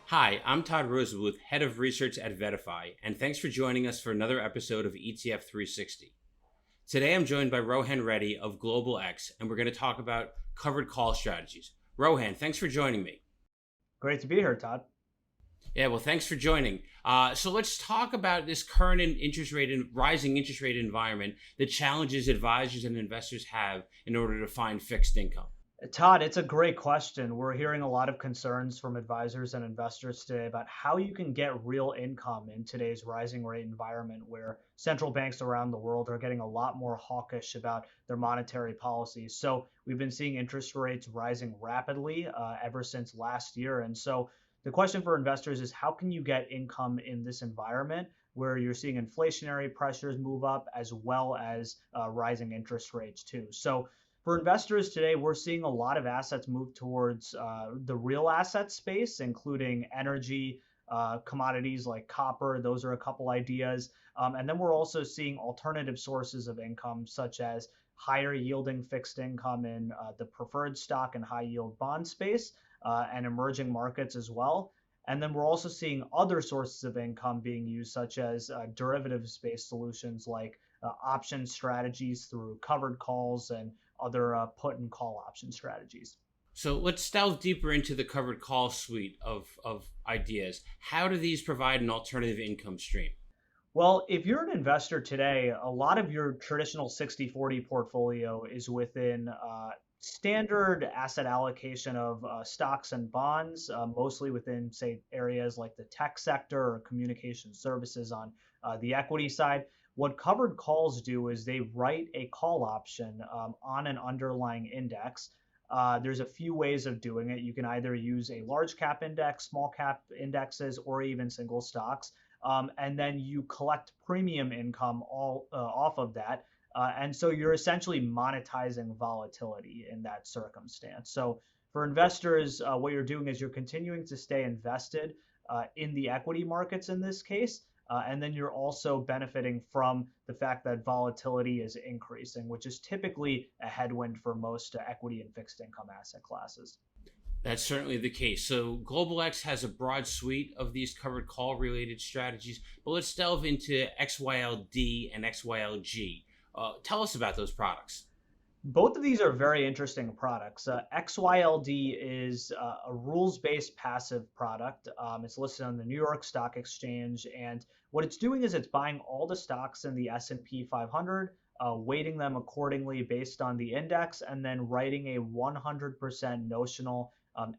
Hi, I'm Todd Rosenbluth, Head of Research at Verify, and thanks for joining us for another episode of ETF 360. Today I'm joined by Rohan Reddy of Global X, and we're going to talk about covered call strategies. Rohan, thanks for joining me. Great to be here, Todd. Yeah, well, thanks for joining. So let's talk about this current interest rate and rising interest rate environment, the challenges advisors and investors have in order to find fixed income. Todd, it's a great question. We're hearing a lot of concerns from advisors and investors today about how you can get real income in today's rising rate environment where central banks around the world are getting a lot more hawkish about their monetary policies. So we've been seeing interest rates rising rapidly ever since last year. And so the question for investors is how can you get income in this environment where you're seeing inflationary pressures move up as well as rising interest rates too? So for investors today, we're seeing a lot of assets move towards the real asset space, including energy, commodities like copper. Those are a couple ideas. And then we're also seeing alternative sources of income, such as higher yielding fixed income in the preferred stock and high yield bond space and emerging markets as well. And then we're also seeing other sources of income being used, such as derivatives-based solutions like option strategies through covered calls and other put and call option strategies. So let's delve deeper into the covered call suite of ideas. How do these provide an alternative income stream? Well, if you're an investor today, a lot of your traditional 60/40 portfolio is within standard asset allocation of stocks and bonds, mostly within, say, areas like the tech sector or communication services on the equity side. What covered calls do is they write a call option on an underlying index. There's a few ways of doing it. You can either use a large cap index, small cap indexes, or even single stocks. And then you collect premium income all off of that. And so you're essentially monetizing volatility in that circumstance. So for investors, what you're doing is you're continuing to stay invested in the equity markets in this case. And then you're also benefiting from the fact that volatility is increasing, which is typically a headwind for most equity and fixed income asset classes. That's certainly the case. So Global X has a broad suite of these covered call related strategies, but let's delve into XYLD and XYLG. Tell us about those products. Both of these are very interesting products. XYLD is a rules-based passive product. It's listed on the New York Stock Exchange, and what it's doing is it's buying all the stocks in the S&P 500, weighting them accordingly based on the index, and then writing a 100% notional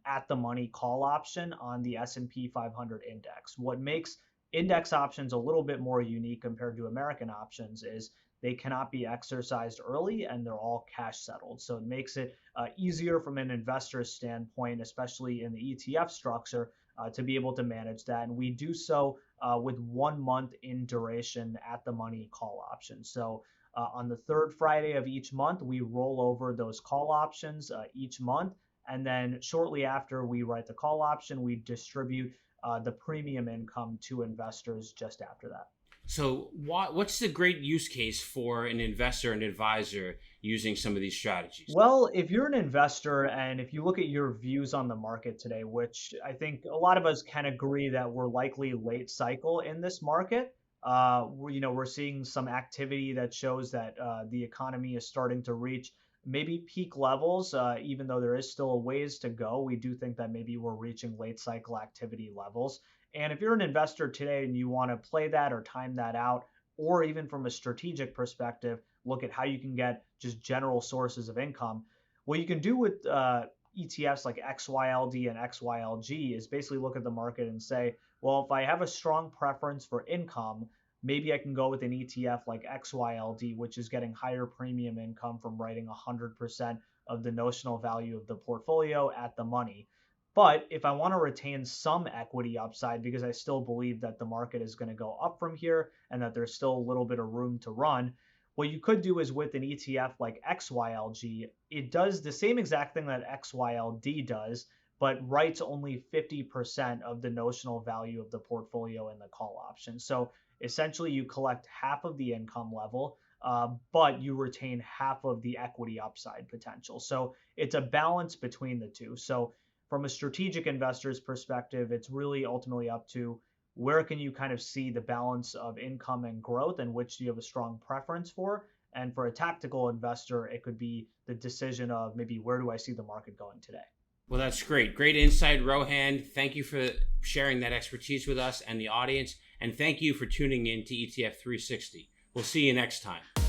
at-the-money call option on the S&P 500 index. What makes index options a little bit more unique compared to American options is they cannot be exercised early and they're all cash settled. So it makes it easier from an investor's standpoint, especially in the ETF structure, to be able to manage that. And we do so with 1 month in duration at the money call option. So on the third Friday of each month, we roll over those call options each month. And then shortly after we write the call option, we distribute the premium income to investors just after that. So, what's the great use case for an investor and advisor using some of these strategies? Well, if you're an investor and if you look at your views on the market today, which I think a lot of us can agree that we're likely late cycle in this market, we're seeing some activity that shows that the economy is starting to reach maybe peak levels, even though there is still a ways to go. We do think that maybe we're reaching late cycle activity levels. And if you're an investor today and you want to play that or time that out, or even from a strategic perspective, look at how you can get just general sources of income. What you can do with ETFs like XYLD and XYLG is basically look at the market and say, well, if I have a strong preference for income, maybe I can go with an ETF like XYLD, which is getting higher premium income from writing 100% of the notional value of the portfolio at the money. But if I want to retain some equity upside because I still believe that the market is going to go up from here and that there's still a little bit of room to run, what you could do is with an ETF like XYLG, it does the same exact thing that XYLD does, but writes only 50% of the notional value of the portfolio in the call option. So essentially, you collect half of the income level, but you retain half of the equity upside potential. So it's a balance between the two. So from a strategic investor's perspective, it's really ultimately up to where can you kind of see the balance of income and growth and which do you have a strong preference for. And for a tactical investor, it could be the decision of maybe where do I see the market going today. Well, that's great. Great insight, Rohan. Thank you for sharing that expertise with us and the audience. And thank you for tuning in to ETF 360. We'll see you next time.